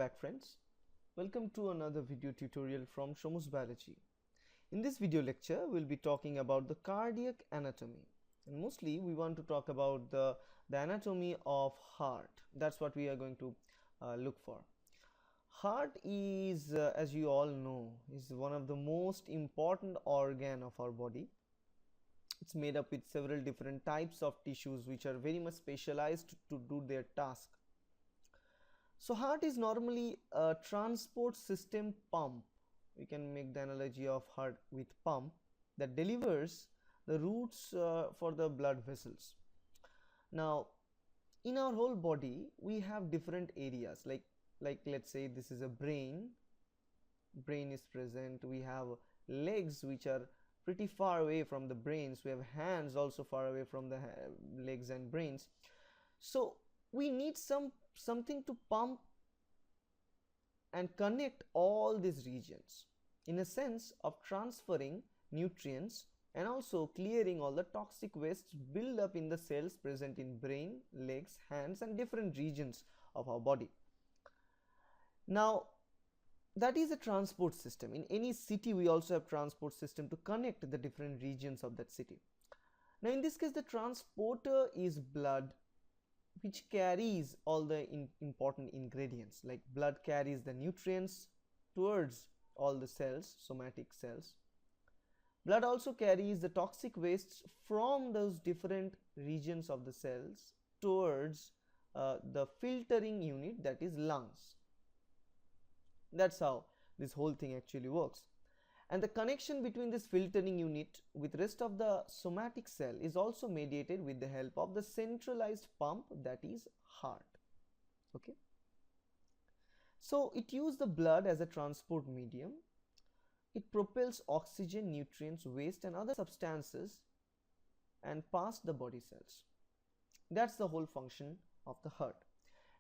back, friends. Welcome to another video tutorial from Shomu's Biology. In this video lecture, we'll be talking about the cardiac anatomy. And mostly we want to talk about the anatomy of heart. That's what we are going to look for. Heart is, as you all know, is one of the most important organ of our body. It's made up with several different types of tissues which are very much specialized to do their task. So heart is normally a transport system pump. We can make the analogy of heart with pump that delivers the routes for the blood vessels. Now in our whole body we have different areas, like let's say this is a brain is present. We have legs which are pretty far away from the brains. We have hands also far away from the legs and brains. So we need something to pump and connect all these regions in a sense of transferring nutrients and also clearing all the toxic waste build up in the cells present in brain, legs, hands and different regions of our body. Now that is a transport system. In any city we also have transport system to connect the different regions of that city. Now in this case the transporter is blood, which carries all the important ingredients. Like blood carries the nutrients towards all the cells, somatic cells. Blood also carries the toxic wastes from those different regions of the cells towards the filtering unit, that is lungs. That's how this whole thing actually works. And the connection between this filtering unit with rest of the somatic cell is also mediated with the help of the centralized pump, that is heart. Okay. So it uses the blood as a transport medium. It propels oxygen, nutrients, waste and other substances and past the body cells. That's the whole function of the heart.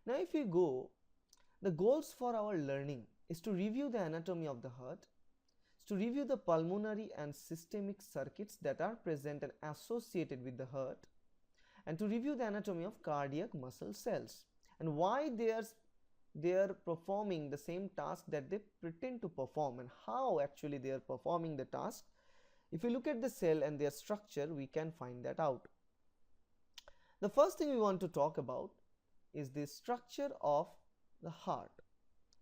Now if we go, the goals for our learning is to review the anatomy of the heart, to review the pulmonary and systemic circuits that are present and associated with the heart, and to review the anatomy of cardiac muscle cells and why they are performing the same task that they pretend to perform and how actually they are performing the task. If we look at the cell and their structure, we can find that out. The first thing we want to talk about is the structure of the heart,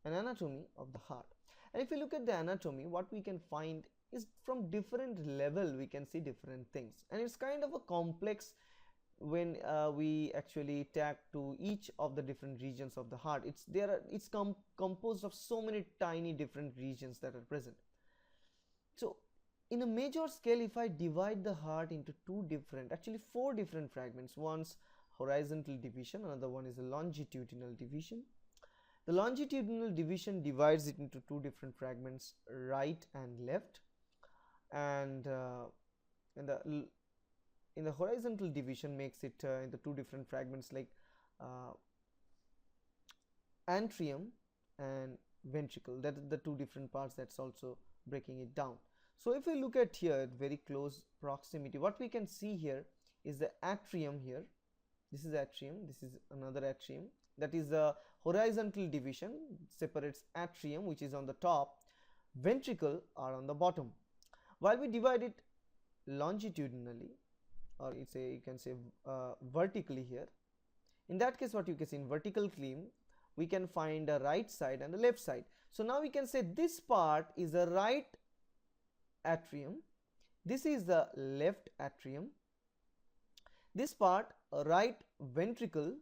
an anatomy of the heart. And if we look at the anatomy, what we can find is from different level we can see different things, and it's kind of a complex when we actually tag to each of the different regions of the heart. It's composed of so many tiny different regions that are present. So in a major scale, if I divide the heart into actually four different fragments, one's horizontal division, another one is a longitudinal division. The longitudinal division divides it into two different fragments, right and left, and in the horizontal division makes it into two different fragments, like atrium and ventricle. That is the two different parts that's also breaking it down. So if we look at here at very close proximity, what we can see here is the atrium here. This is atrium, this is another atrium. That is the horizontal division, separates atrium, which is on the top, ventricle are on the bottom. While we divide it longitudinally, or you can say vertically here, in that case what you can see in vertical column, we can find the right side and the left side. So now we can say this part is the right atrium, this is the left atrium, this part right ventricle,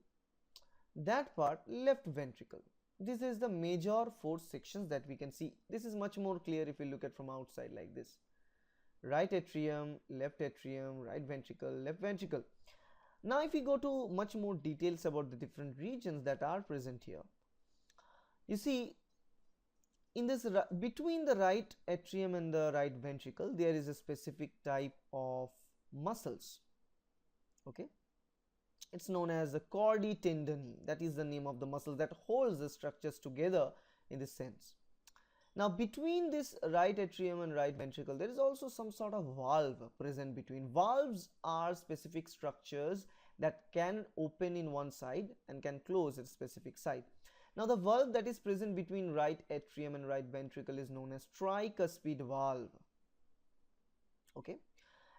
that part left ventricle. This is the major four sections that we can see. This is much more clear if we look at from outside like this: right atrium, right ventricle, left ventricle. Now if we go to much more details about the different regions that are present here, you see in this between the right atrium and the right ventricle there is a specific type of muscles. Okay, it's known as the chorditendony. That is the name of the muscle that holds the structures together in this sense. Now between this right atrium and right ventricle there is also some sort of valve present between. Valves are specific structures that can open in one side and can close at a specific side. Now the valve that is present between right atrium and right ventricle is known as tricuspid valve. Okay,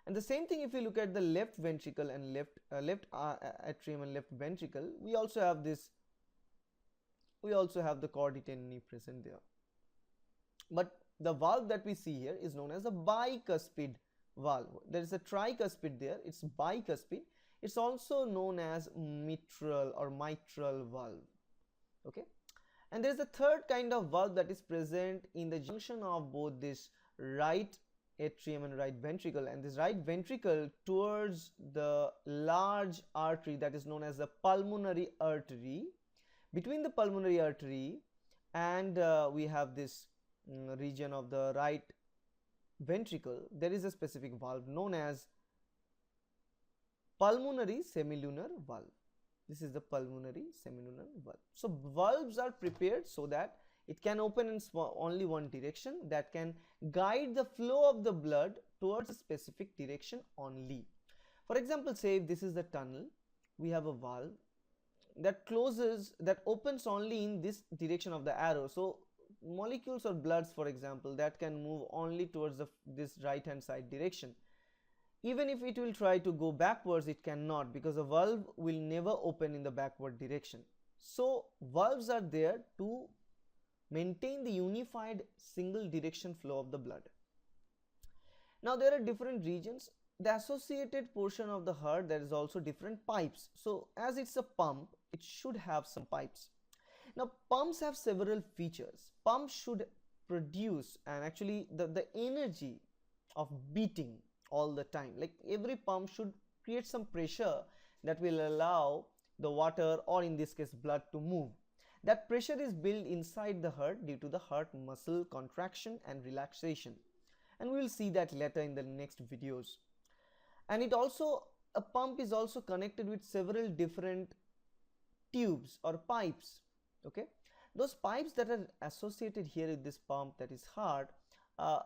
and the same thing if you look at the left ventricle and left atrium and left ventricle, we also have the chorditenone present there. But the valve that we see here is known as a bicuspid valve. There is a tricuspid there, it's bicuspid. It's also known as mitral or mitral valve. Okay, and there is a third kind of valve that is present in the junction of both this right atrium and right ventricle, and this right ventricle towards the large artery that is known as the pulmonary artery. Between the pulmonary artery and we have this region of the right ventricle, there is a specific valve known as pulmonary semilunar valve. This is the pulmonary semilunar valve. So valves are prepared so that it can open in only one direction, that can guide the flow of the blood towards a specific direction only. For example, say if this is the tunnel, we have a valve that opens only in this direction of the arrow. So molecules or bloods, for example, that can move only towards this right hand side direction. Even if it will try to go backwards, it cannot, because a valve will never open in the backward direction. So valves are there to maintain the unified single direction flow of the blood. Now there are different regions. The associated portion of the heart, there is also different pipes. So as it's a pump, it should have some pipes. Now pumps have several features. Pumps should produce and actually the energy of beating all the time. Like every pump should create some pressure that will allow the water, or in this case blood, to move. That pressure is built inside the heart due to the heart muscle contraction and relaxation, and we will see that later in the next videos. And a pump is also connected with several different tubes or pipes. Okay, those pipes that are associated here with this pump, that is heart,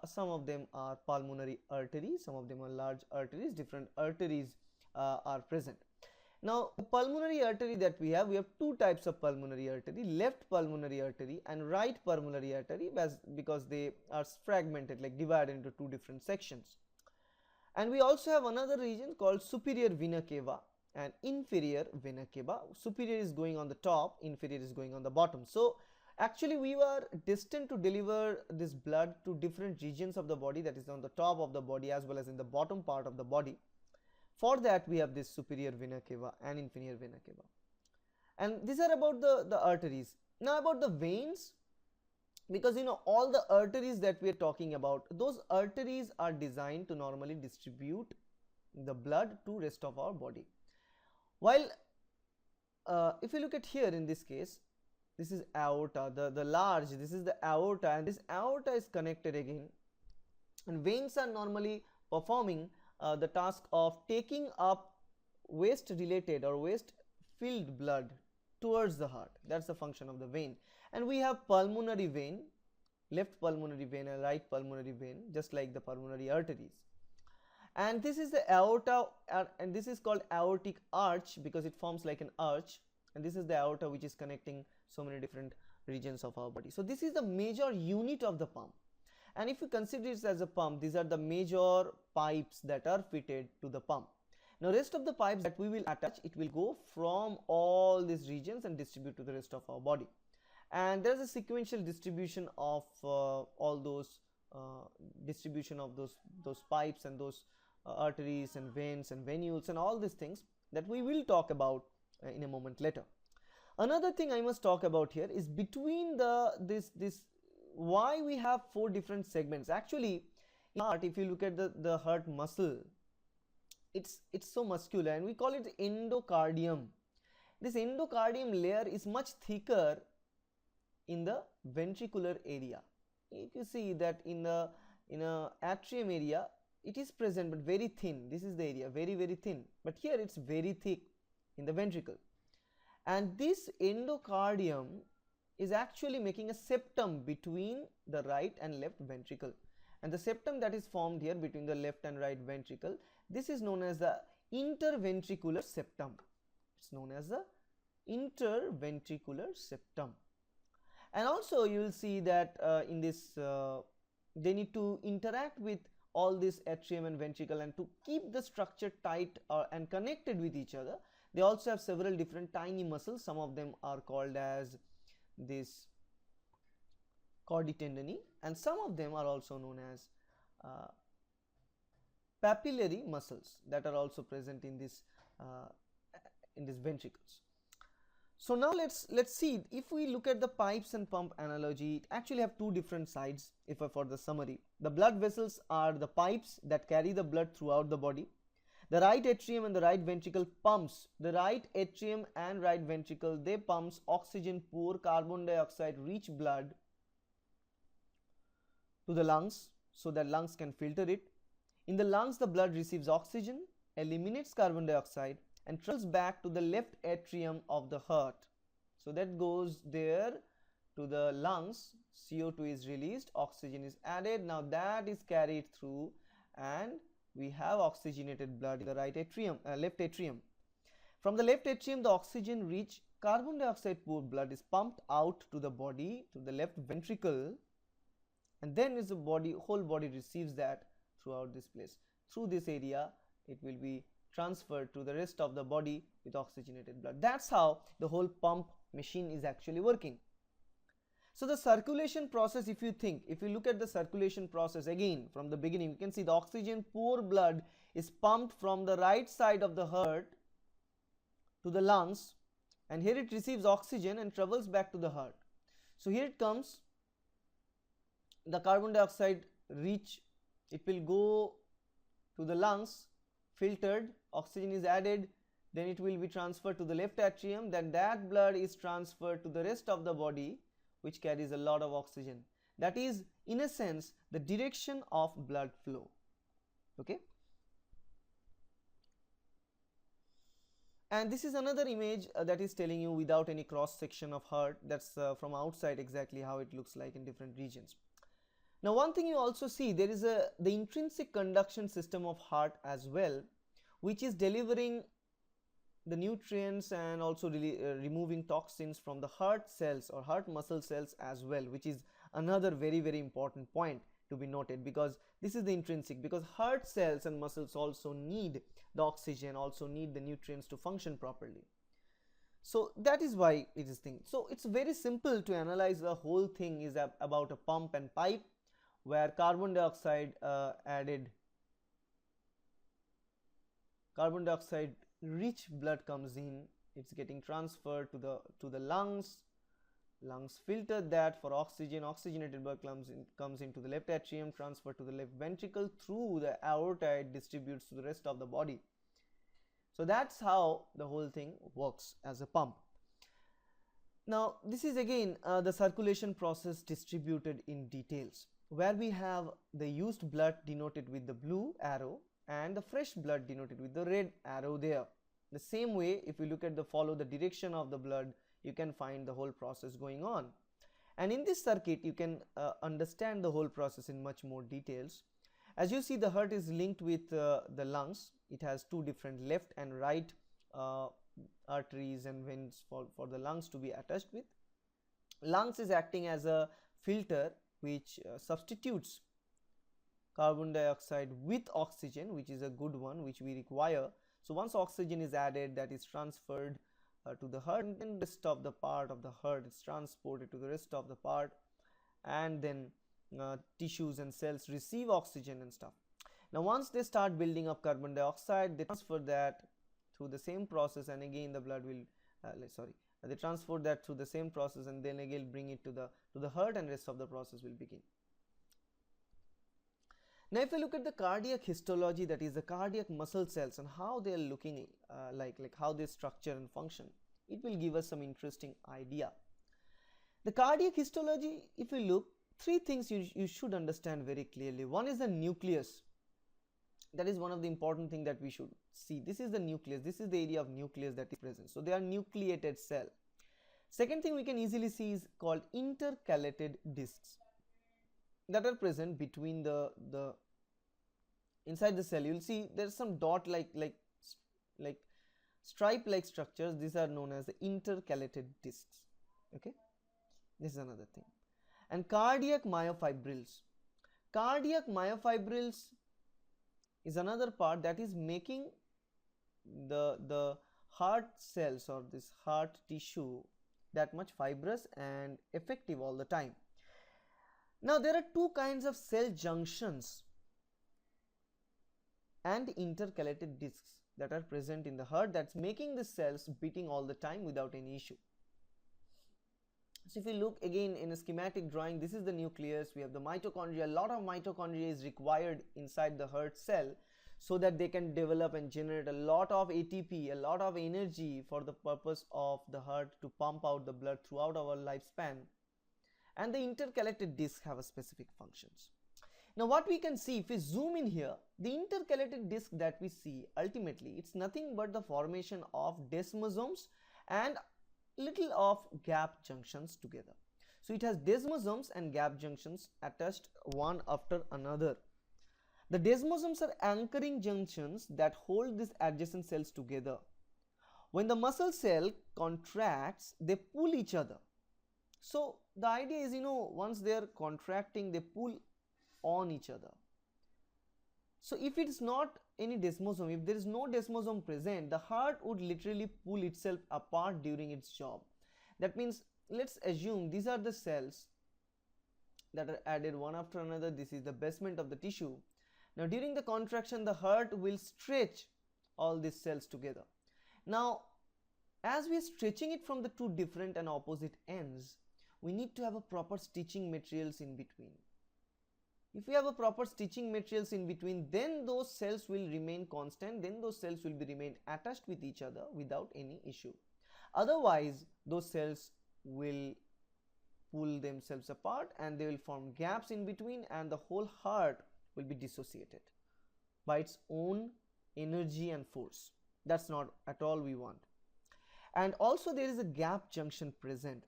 some of them are pulmonary arteries, some of them are large arteries. Different arteries are present. Now the pulmonary artery that we have two types of pulmonary artery: left pulmonary artery and right pulmonary artery, because they are fragmented, like divided into two different sections. And we also have another region called superior vena cava and inferior vena cava. Superior is going on the top, inferior is going on the bottom. So actually we were destined to deliver this blood to different regions of the body, that is on the top of the body as well as in the bottom part of the body. For that we have this superior vena cava and inferior vena cava, and these are about the arteries. Now about the veins, because all the arteries that we are talking about, those arteries are designed to normally distribute the blood to rest of our body. While if you look at here, in this case, this is aorta, the large, this is the aorta, and this aorta is connected again, and veins are normally performing the task of taking up waste related or waste filled blood towards the heart. That's the function of the vein. And we have pulmonary vein, left pulmonary vein and right pulmonary vein, just like the pulmonary arteries. And this is the aorta, and this is called aortic arch because it forms like an arch, and this is the aorta which is connecting so many different regions of our body. So this is the major unit of the pump. And if you consider it as a pump, these are the major pipes that are fitted to the pump. Now rest of the pipes that we will attach, it will go from all these regions and distribute to the rest of our body. And there is a sequential distribution of all those those pipes and those arteries and veins and venules and all these things that we will talk about in a moment later. Another thing I must talk about here is between this why we have four different segments. Actually in heart, if you look at the heart muscle, it's so muscular, and we call it endocardium. This endocardium layer is much thicker in the ventricular area. If you see that in a atrium area, it is present but very thin. This is the area, very thin, but here it's very thick in the ventricle. And this endocardium is actually making a septum between the right and left ventricle, and the septum that is formed here between the left and right ventricle, this is known as the interventricular septum. It's known as the interventricular septum. And also you will see that in this they need to interact with all this atrium and ventricle, and to keep the structure tight and connected with each other, they also have several different tiny muscles. Some of them are called as this chorditendinae, and some of them are also known as uh, papillary muscles that are also present in this ventricles. So now let's see, if we look at the pipes and pump analogy, it actually have two different sides. If for the summary, the blood vessels are the pipes that carry the blood throughout the body. The right atrium and the right ventricle pumps. The right atrium and right ventricle, they pumps oxygen poor, carbon dioxide rich blood to the lungs so that lungs can filter it. In the lungs, the blood receives oxygen, eliminates carbon dioxide, and travels back to the left atrium of the heart. So that goes there to the lungs, CO2 is released, oxygen is added, now that is carried through, and we have oxygenated blood in the right atrium, left atrium. From the left atrium, the oxygen rich carbon dioxide poor blood is pumped out to the body, to the left ventricle, and then is the whole body receives that throughout this place. Through this area, it will be transferred to the rest of the body with oxygenated blood. That's how the whole pump machine is actually working. So the circulation process, if you look at the circulation process again from the beginning, you can see the oxygen poor blood is pumped from the right side of the heart to the lungs, and here it receives oxygen and travels back to the heart. So here it comes, the carbon dioxide rich, it will go to the lungs, filtered, oxygen is added, then it will be transferred to the left atrium, then that blood is transferred to the rest of the body which carries a lot of oxygen. That is, in a sense, the direction of blood flow. Okay, and this is another image that is telling you without any cross section of heart. That's from outside exactly how it looks like in different regions. Now one thing you also see, there is the intrinsic conduction system of heart as well, which is delivering the nutrients and also removing toxins from the heart cells or heart muscle cells as well, which is another very important point to be noted, because this is the intrinsic, because heart cells and muscles also need the oxygen, also need the nutrients to function properly. So that is why it is thing. So it's very simple to analyze. The whole thing is about a pump and pipe where carbon dioxide rich blood comes in, it's getting transferred to the lungs filter that for oxygen, oxygenated blood comes into the left atrium, transferred to the left ventricle, through the aorta it distributes to the rest of the body. So that's how the whole thing works as a pump. Now this is again the circulation process distributed in details, where we have the used blood denoted with the blue arrow and the fresh blood denoted with the red arrow there. The same way, if you look at follow the direction of the blood, you can find the whole process going on. And in this circuit, you can understand the whole process in much more details. As you see, the heart is linked with the lungs. It has two different left and right arteries and veins for the lungs to be attached with. Lungs is acting as a filter which substitutes carbon dioxide with oxygen, which is a good one, which we require. So once oxygen is added, that is transferred to the heart, and then the rest of the part of the heart is transported to the rest of the part, and then tissues and cells receive oxygen and stuff. Now once they start building up carbon dioxide, they transfer that through the same process, and again the blood will they transport that through the same process, and then again bring it to the heart, and rest of the process will begin. Now if you look at the cardiac histology, that is the cardiac muscle cells and how they are looking like how they structure and function, it will give us some interesting idea. The cardiac histology, if you look, three things you should understand very clearly. One is the nucleus. That is one of the important thing that we should see. This is the nucleus. This is the area of nucleus that is present. So they are nucleated cell. Second thing we can easily see is called intercalated discs that are present between the inside the cell. You will see there is some dot like stripe like structures. These are known as the intercalated discs. Okay, This is another thing. And cardiac myofibrils. Cardiac myofibrils is another part that is making the heart cells or this heart tissue that much fibrous and effective all the time. Now there are two kinds of cell junctions and intercalated discs that are present in the heart that's making the cells beating all the time without any issue. So if you look again in a schematic drawing, this is the nucleus, we have the mitochondria. A lot of mitochondria is required inside the heart cell so that they can develop and generate a lot of ATP, a lot of energy for the purpose of the heart to pump out the blood throughout our lifespan. And the intercalated discs have a specific functions. Now what we can see, if we zoom in here, the intercalated disc that we see, ultimately it's nothing but the formation of desmosomes and little of gap junctions together. So it has desmosomes and gap junctions attached one after another. The desmosomes are anchoring junctions that hold these adjacent cells together. When the muscle cell contracts, they pull each other. So the idea is, once they are contracting, they pull on each other. So if it is not any desmosome, if there is no desmosome present, the heart would literally pull itself apart during its job. That means, let's assume these are the cells that are added one after another. This is the basement of the tissue. Now during the contraction, the heart will stretch all these cells together. Now as we are stretching it from the two different and opposite ends, we need to have a proper stitching materials in between. If we have a proper stitching materials in between, then those cells will remain constant, then those cells will be remain attached with each other without any issue. Otherwise those cells will pull themselves apart and they will form gaps in between, and the whole heart will be dissociated by its own energy and force. That's not at all we want. And also there is a gap junction present.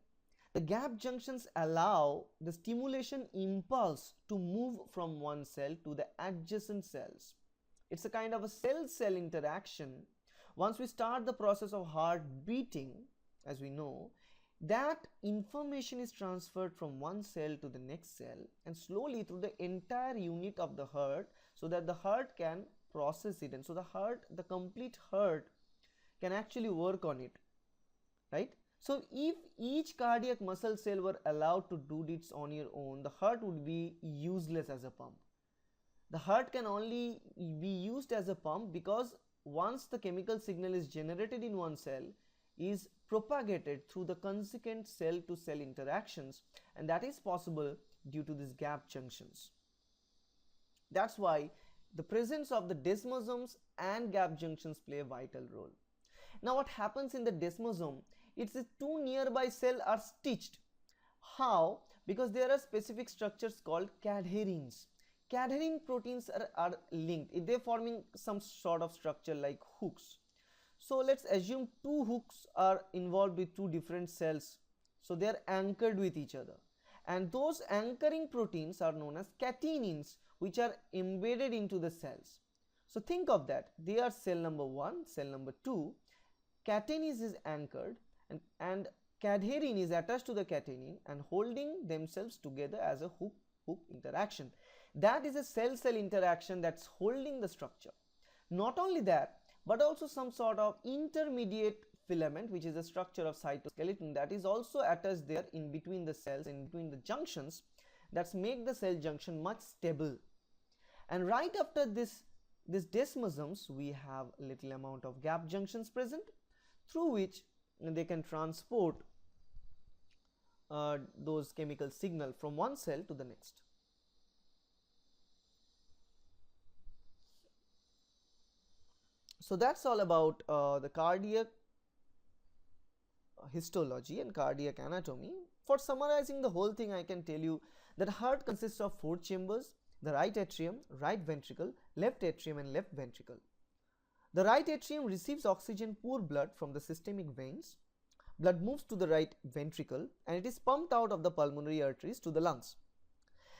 The gap junctions allow the stimulation impulse to move from one cell to the adjacent cells. It's a kind of a cell-cell interaction. Once we start the process of heart beating, as we know, that information is transferred from one cell to the next cell and slowly through the entire unit of the heart, so that the heart can process it, and so the complete heart can actually work on it, right? So if each cardiac muscle cell were allowed to do this on your own, the heart would be useless as a pump. The heart can only be used as a pump because once the chemical signal is generated in one cell, is propagated through the consequent cell to cell interactions, and that is possible due to these gap junctions. That's why the presence of the desmosomes and gap junctions play a vital role. Now what happens in the desmosome, it's the two nearby cells are stitched. How? Because there are specific structures called cadherins. Cadherin proteins are linked. They're forming some sort of structure like hooks. So let's assume two hooks are involved with two different cells. So they are anchored with each other. And those anchoring proteins are known as catenins, which are embedded into the cells. So think of that. They are cell number 1, cell number 2. Catenin is anchored and cadherin is attached to the catenin and holding themselves together as a hook interaction. That is a cell-cell interaction that's holding the structure. Not only that, but also some sort of intermediate filament, which is a structure of cytoskeleton, that is also attached there in between the cells, in between the junctions, that make the cell junction much stable. And right after this desmosomes, we have a little amount of gap junctions present, through which they can transport those chemical signal from one cell to the next. So that's all about the cardiac histology and cardiac anatomy. For summarizing the whole thing, I can tell you that heart consists of 4 chambers: the right atrium, right ventricle, left atrium and left ventricle. The right atrium receives oxygen poor blood from the systemic veins. Blood moves to the right ventricle and it is pumped out of the pulmonary arteries to the lungs.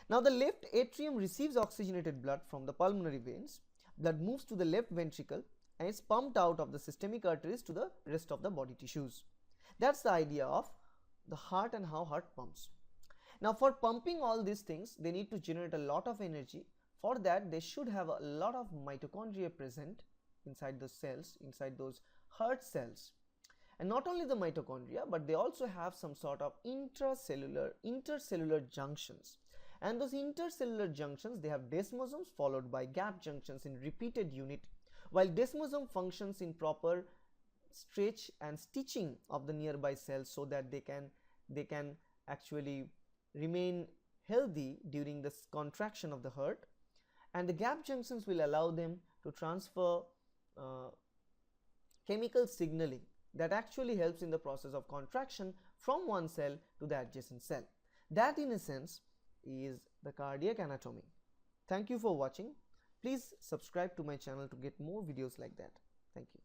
Now the left atrium receives oxygenated blood from the pulmonary veins. Blood moves to the left ventricle and it's pumped out of the systemic arteries to the rest of the body tissues. That's the idea of the heart and how heart pumps. Now for pumping all these things, they need to generate a lot of energy. For that, they should have a lot of mitochondria present inside the cells, inside those heart cells. And not only the mitochondria, but they also have some sort of intercellular junctions. And those intercellular junctions, they have desmosomes followed by gap junctions in repeated unit, while desmosome functions in proper stretch and stitching of the nearby cells so that they can actually remain healthy during the contraction of the heart. And the gap junctions will allow them to transfer chemical signaling that actually helps in the process of contraction from one cell to the adjacent cell. That in a sense is the cardiac anatomy. Thank you for watching. Please subscribe to my channel to get more videos like that. Thank you.